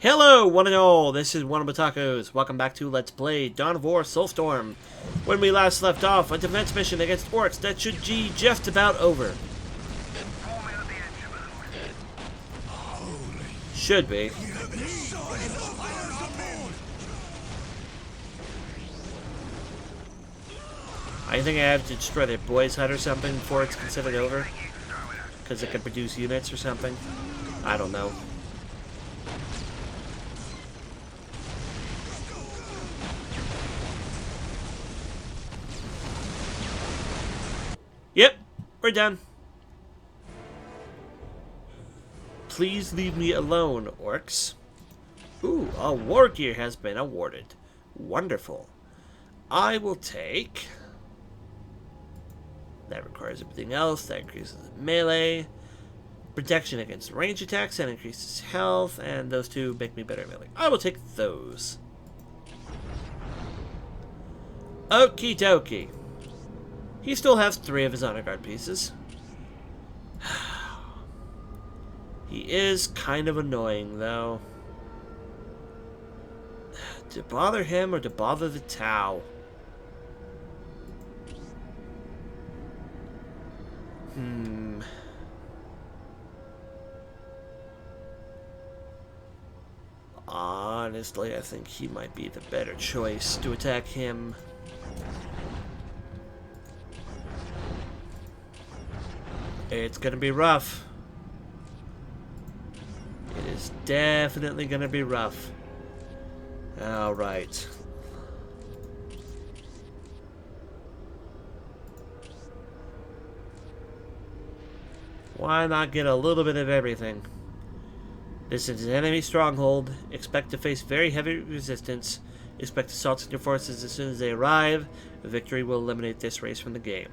Hello, one and all. This is WellArmedWithTacos. Welcome back to Let's Play Dawn of War Soulstorm. When we last left off, a defense mission against Orkz that should be just about over. Should be. I think I have to destroy their boys' hut or something before it's considered over. Because it can produce units or something. I don't know. Yep, we're done. Please leave me alone, Orkz. Ooh, a war gear has been awarded. Wonderful. I will take... That requires everything else. That increases melee. Protection against range attacks and increases health. And those two make me better at melee. I will take those. Okie dokie. He still has 3 of his honor guard pieces. He is kind of annoying, though. To bother him or to bother the Tau? Honestly, I think he might be the better choice to attack him. It's gonna be rough. It is definitely gonna be rough. Alright. Why not get a little bit of everything? This is an enemy stronghold. Expect to face very heavy resistance. Expect assaults on your forces as soon as they arrive. Victory will eliminate this race from the game.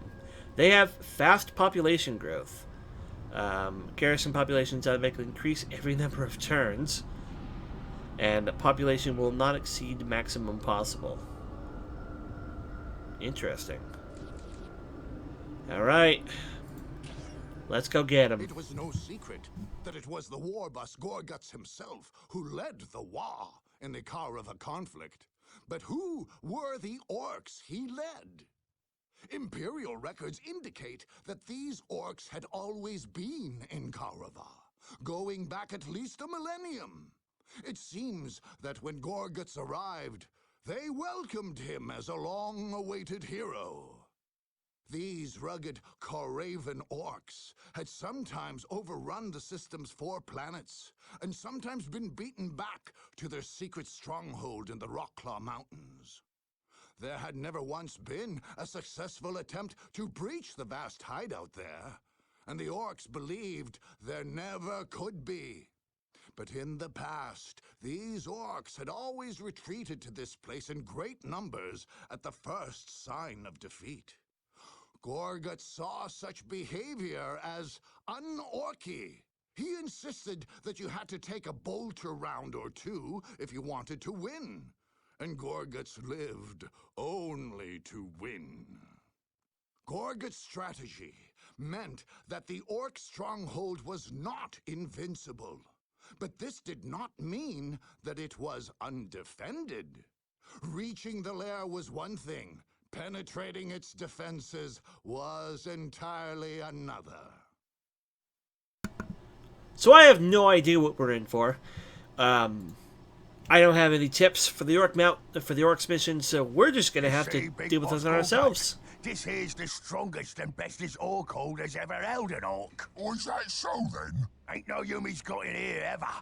They have fast population growth. Garrison populations automatically increase every number of turns. And population will not exceed maximum possible. Interesting. Alright. Let's go get him. It was no secret that it was the war boss Orkz himself who led the Waagh in the Kaurava conflict. But who were the Orkz he led? Imperial records indicate that these Orkz had always been in Kaurava, going back at least a millennium. It seems that when Orkz arrived, they welcomed him as a long-awaited hero. These rugged Kauravan Orkz had sometimes overrun the system's 4 planets, and sometimes been beaten back to their secret stronghold in the Rockclaw Mountains. There had never once been a successful attempt to breach the vast hideout there, and the Orkz believed there never could be. But in the past, these Orkz had always retreated to this place in great numbers at the first sign of defeat. Orkz saw such behavior as un-Orky. He insisted that you had to take a bolter round or 2 if you wanted to win. And Orkz lived only to win. Orkz's strategy meant that the Orc stronghold was not invincible. But this did not mean that it was undefended. Reaching the lair was one thing. Penetrating its defenses was entirely another. So I have no idea what we're in for. I don't have any tips for the Orkz mission, so we're just gonna have to deal with this on ourselves. This here's the strongest and bestest Orkhold has ever held an Ork. Oh, is that so then? Ain't no Yumi's got in here ever.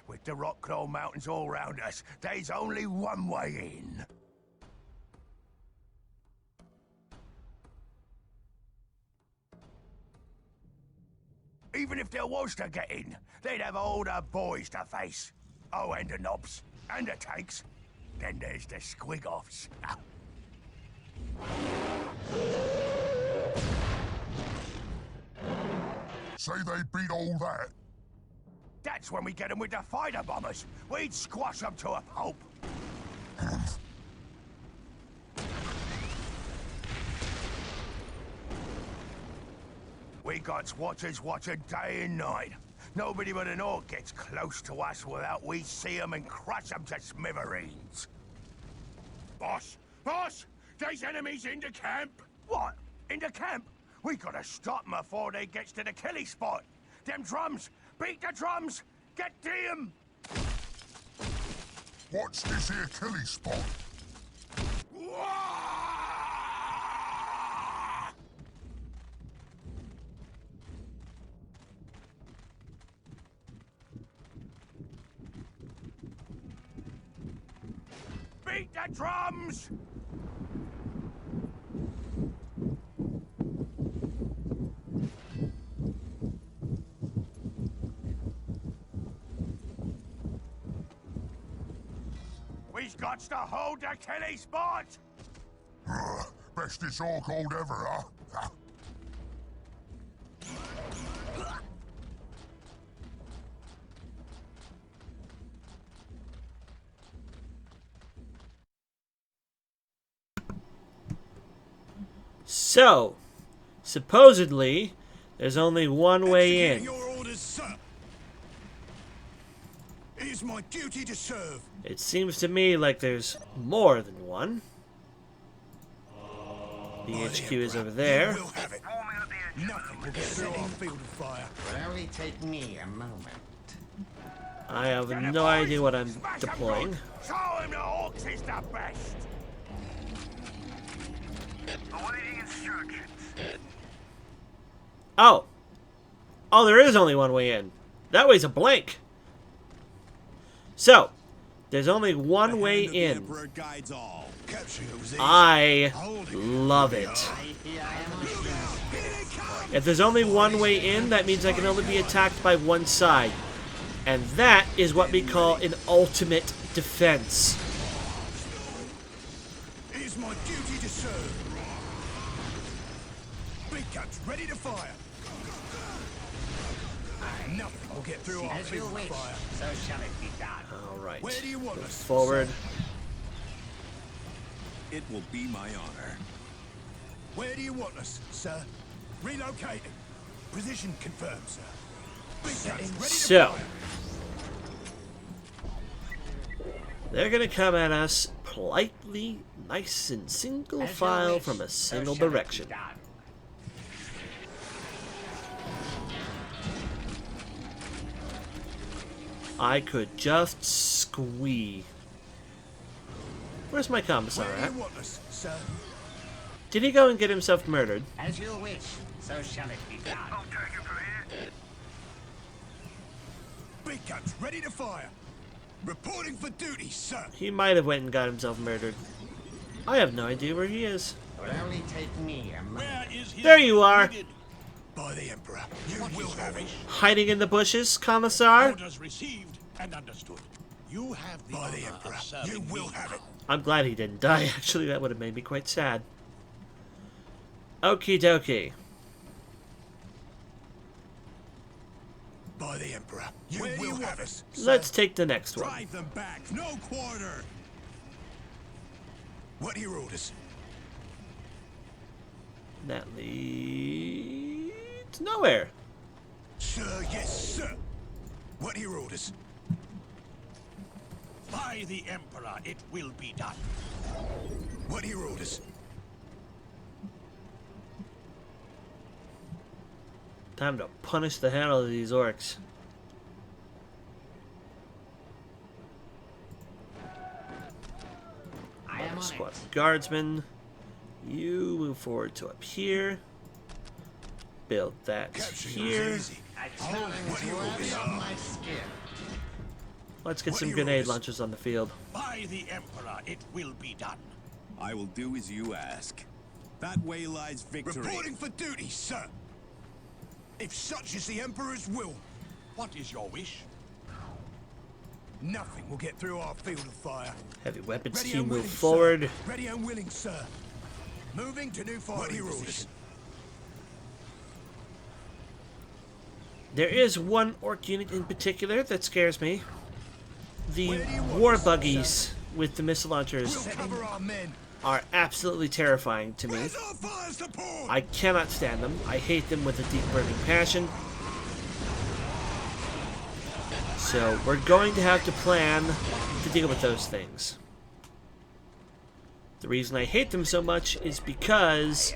With the Rockclaw Mountains all round us, there's only one way in. Even if there was to get in, they'd have all the boys to face. Oh, and the knobs, and the tanks. Then there's the squig-offs. Say they beat all that. That's when we get them with the fighter bombers. We'd squash them to a pulp. We got watchers watching day and night. Nobody but an orc gets close to us without we see 'em and crush 'em to smithereens. Boss! Boss! There's enemies in the camp! What? In the camp? We gotta stop 'em before they gets to the killing spot. Them drums! Beat the drums! Get to 'em! What's this here killy spot? Beat the drums! We've got to hold the killing spot! Bestest orc hold ever, huh? So, supposedly, there's only one way in. Your orders, sir. It is my duty to serve. It seems to me like there's more than one. The HQ is over there. We'll have it. Nothing will get through our field of fire. Will only take me a moment. I have no idea what I'm deploying. Show him the Orkz is the best! Awaiting instructions. Oh! Oh, there is only one way in. That way's a blank. So, there's only one way in. I love it. If there's only one way in, that means I can only be attacked by one side. And that is what we call an ultimate defense. It is my duty to serve. Big guns ready to fire. Nothing will get through our As you field of wish, fire. so shall it be done. Alright. Where do you want us? Forward. It will be my honor. Where do you want us, sir? Relocating. Position confirmed, sir. Big guns ready to So, fire. they're gonna come at us politely, nice and single As you file wish, from a so single shall it be direction. done. I could just squee. Where's my commissar Where do at? you want us, sir? Did he go and get himself murdered? As you wish, so shall it be done. I'll take it from here. Big guns ready to fire. Reporting for duty, sir. He might have went and got himself murdered. I have no idea where he is. Will only take me a moment. There you are, By the Emperor. You will have it. hiding in the bushes, commissar. Orders received and understood. You have the By the honor Emperor. of serving You will me have it. I'm glad he didn't die, actually. That would have made me quite sad. Okie dokie. By the Emperor. You will have it. Let's take the next one. Drive them back. No quarter. What are your orders? That leads nowhere. Sir, yes, sir. What are your orders? By the Emperor, it will be done. What are your orders? Time to punish the hell out of these orcs. I am on Squad it. guardsmen. You move forward to up here. Build that Capturing here. is easy. A challenge worthy of my skill. Let's get What some are your grenade orders? launchers on the field. By the Emperor, it will be done. I will do as you ask. That way lies victory. Reporting for duty, sir. If such is the Emperor's will, What is your wish? nothing will get through our field of fire. Heavy weapons Ready team and move willing, forward. Sir. Ready and willing, sir. Moving to new firing position. There is one orc unit in particular that scares me. The Where do you want war us, buggies with the missile launchers We'll cover our men. are absolutely terrifying to me. Where's our fire support? I cannot stand them. I hate them with a deep burning passion. So we're going to have to plan to deal with those things. The reason I hate them so much is because,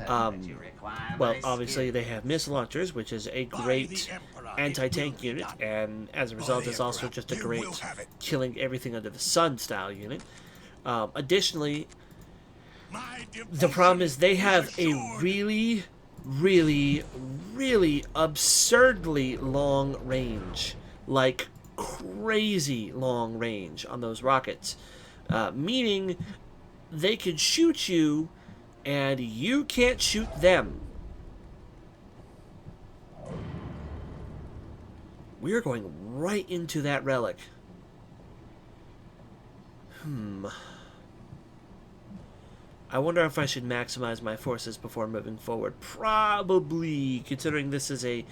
well, obviously they have missile launchers, which is a great anti-tank unit, and as a result, it's also just a great killing everything under the sun style unit. Additionally, the problem is they have a really, really, really absurdly long range. Like, crazy long range on those rockets. Meaning, they can shoot you, and you can't shoot them. We're going right into that relic. I wonder if I should maximize my forces before moving forward. Probably, considering this is a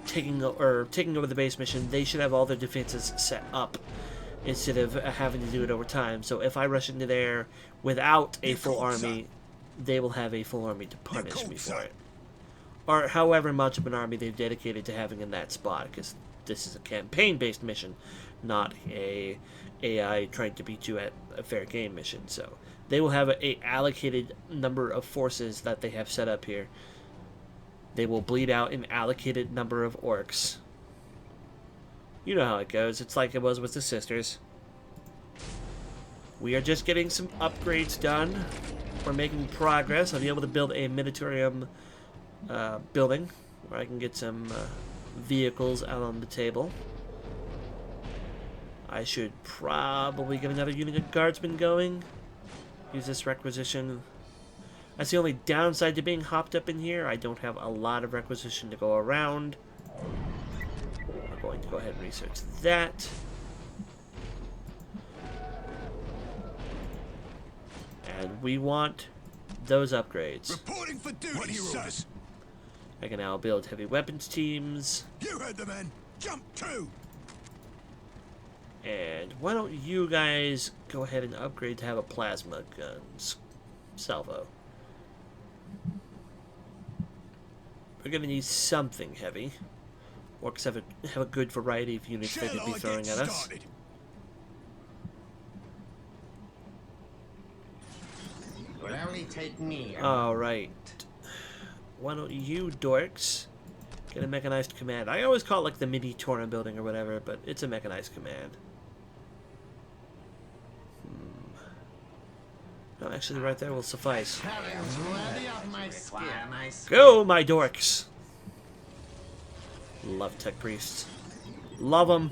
taking over the base mission. They should have all their defenses set up instead of having to do it over time. So if I rush into there without a full army, they will have a full army to punish me for it. Or however much of an army they've dedicated to having in that spot, because this is a campaign-based mission, not a AI trying to beat you at a fair game mission. So they will have a allocated number of forces that they have set up here. They will bleed out an allocated number of orcs. You know how it goes. It's like it was with the sisters. We are just getting some upgrades done. We're making progress. I'll be able to build a Minotaurium building where I can get some vehicles out on the table. I should probably get another unit of guardsmen going. Use this requisition. That's the only downside to being hopped up in here. I don't have a lot of requisition to go around. I'm going to go ahead and research that. And we want those upgrades. Reporting for duty, sir. I can now build heavy weapons teams. You heard the men. Jump to. And why don't you guys go ahead and upgrade to have a plasma gun salvo. We're gonna need something heavy. Orcs have a good variety of units they could be throwing at us. Will only take me. Alright. Why don't you dorks get a mechanized command? I always call it like the mini Torin building or whatever, but it's a mechanized command. No, actually right there will suffice. Go, my dorks! Love tech priests. Love them.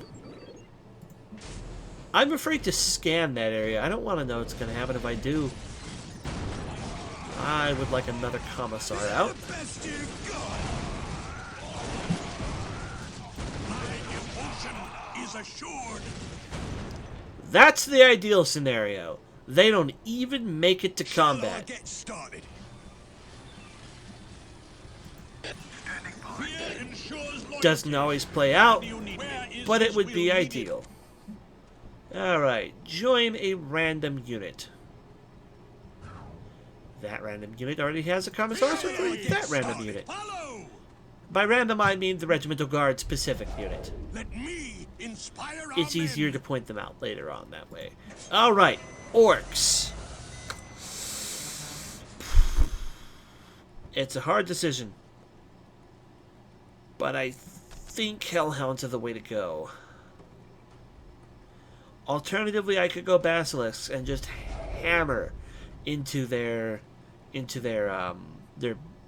I'm afraid to scan that area. I don't want to know what's going to happen if I do. I would like another commissar out. That's the ideal scenario. They don't even make it to combat. Doesn't always play out, but it would be ideal. Alright, join a random unit. That random unit already has a commissar, so join that random unit. By random, I mean the Regimental Guard specific unit. It's easier to point them out later on that way. Alright, Orkz. It's a hard decision, but I think Hellhounds are the way to go. Alternatively, I could go Basilisks and just hammer into their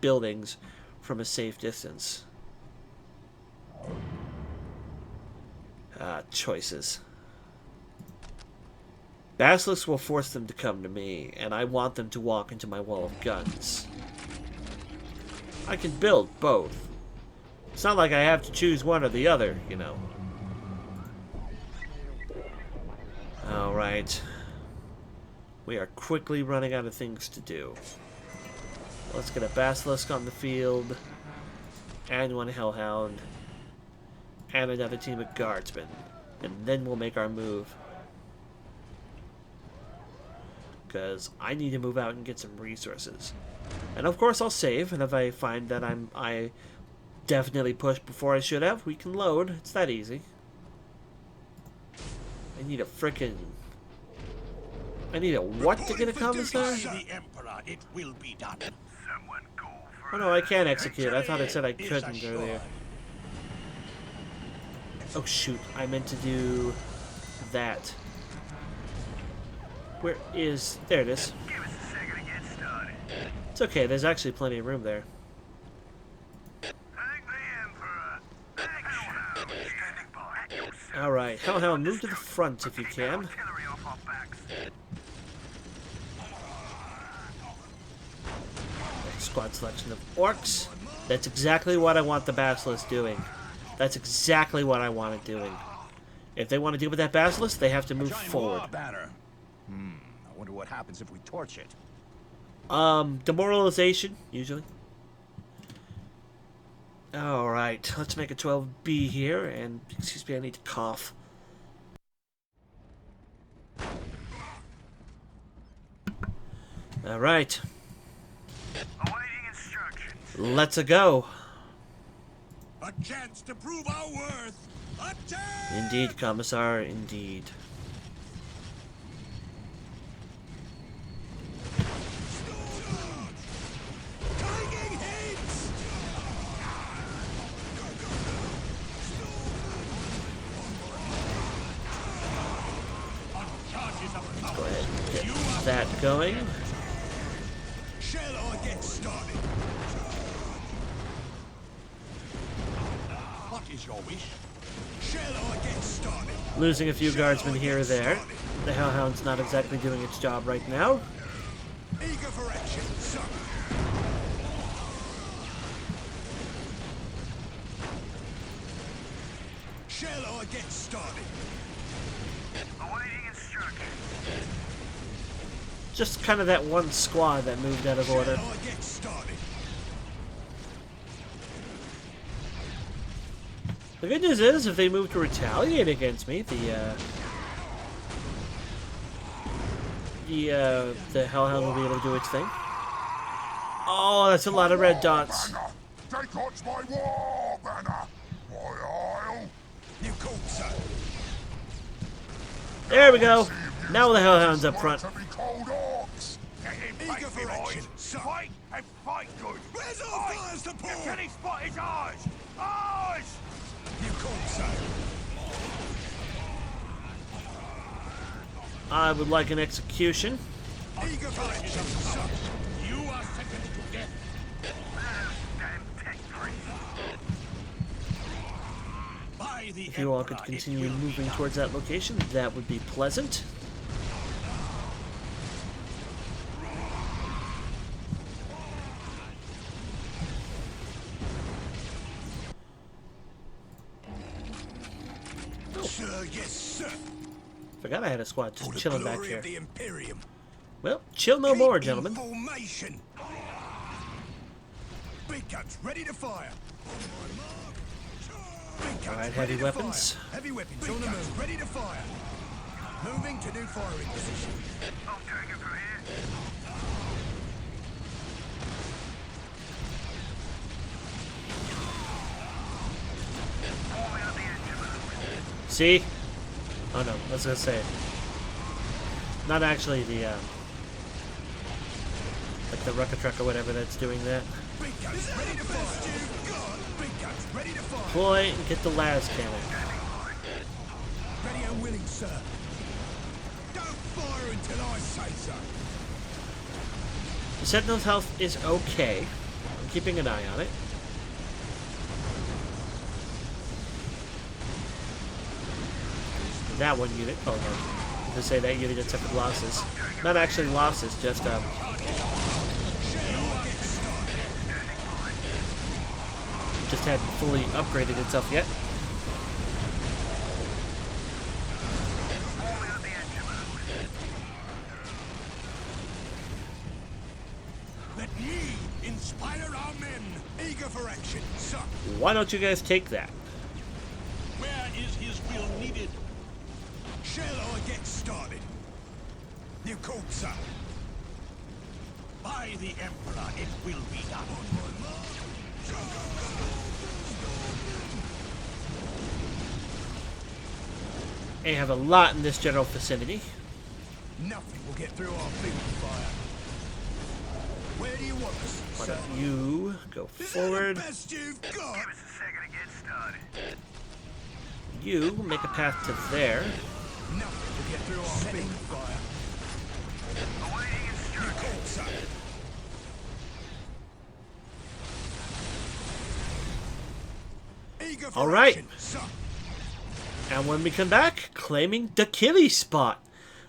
buildings from a safe distance. Choices. Basilisks will force them to come to me, and I want them to walk into my wall of guns. I can build both. It's not like I have to choose one or the other, you know. Alright. We are quickly running out of things to do. Let's get a Basilisk on the field, and one Hellhound, and another team of Guardsmen, and then we'll make our move. Because I need to move out and get some resources. And of course I'll save, and if I find that I definitely pushed before I should have. We can load. It's that easy. I need a frickin'... I need a what to get a commissar? The Emperor, it will be done. Oh no, I can't execute. I thought it said I couldn't earlier. Oh shoot, I meant to do that. Where is... There it is. It's okay, there's actually plenty of room there. Alright, Hellhound, move to the front if you can. Squad selection of Orkz. That's exactly what I want the Basilisk doing. That's exactly what I want it doing. If they want to deal with that Basilisk, they have to move forward. Banner. I wonder what happens if we torch it. Demoralization, usually. Alright, let's make a 12B here, and, excuse me, I need to cough. Alright. Let's go. A chance to prove our worth. Attack! Indeed, Commissar, indeed. Taking hits! On charges of power. Go ahead and get that going. Shall I get started? What is your wish? Shall I get started? Losing a few guardsmen here or there. The Hellhound's not exactly doing its job right now. Eager for action, sir. Shall I get started? Awaiting instructions. Just kind of that one squad that moved out of order. Shall I get started? The good news is, if they move to retaliate against me, the Hellhound will be able to do its thing. Oh, that's a lot of red dots. Banner! Take on my war banner! My isle! You called, sir. There we go. Now the Hellhound's up front. To be called Orkz! Eager for action, sir. Fight and fight good. Where's our fire support? Killing spot is ours! Ours! You called, sir. I would like an execution. Eager for action, sir. You are sentenced to death. By the If you all could Emperor, it continue will be moving done. towards that location, that would be pleasant. Sir, yes, sir. Forgot I had a squad just For the chilling back glory here. of the Imperium. Well, chill no more, Keep in gentlemen. Formation. Big guns ready to fire. Big guns Alright, ready heavy to weapons. fire. Heavy weapons on the move. Ready to fire. Moving to new firing position. I'll take it from here. See? Oh no, I was gonna say. Not actually the, like the Rucka Truck or whatever that's doing that. Big guns ready to fire. Big guns ready to fire. Deploy and get the las cannon. Ready and willing, sir. Don't fire until I say so. The Sentinel's health is okay. I'm keeping an eye on it. That one unit. Oh no. To say that unit had suffered losses. Not actually losses, just just hadn't fully upgraded itself yet. Let me inspire our men. Eager for action, sir. Why don't you guys take that? Where is his will needed? Shall I get started? You called, sir. By the Emperor, it will be done. And you have a lot in this general vicinity. Nothing will get through our field fire. Where do you want us? Why don't you go forward? Is that the best you've got? Give us a second to get started. You make a path to there. Nothing will get through our field fire. Awaiting You're instructions. cold, son. Eager for All right. action, son. And when we come back, claiming the killie spot.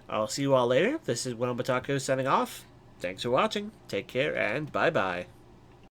I'll see you all later. This is WellArmedWithTacos signing off. Thanks for watching. Take care and bye-bye.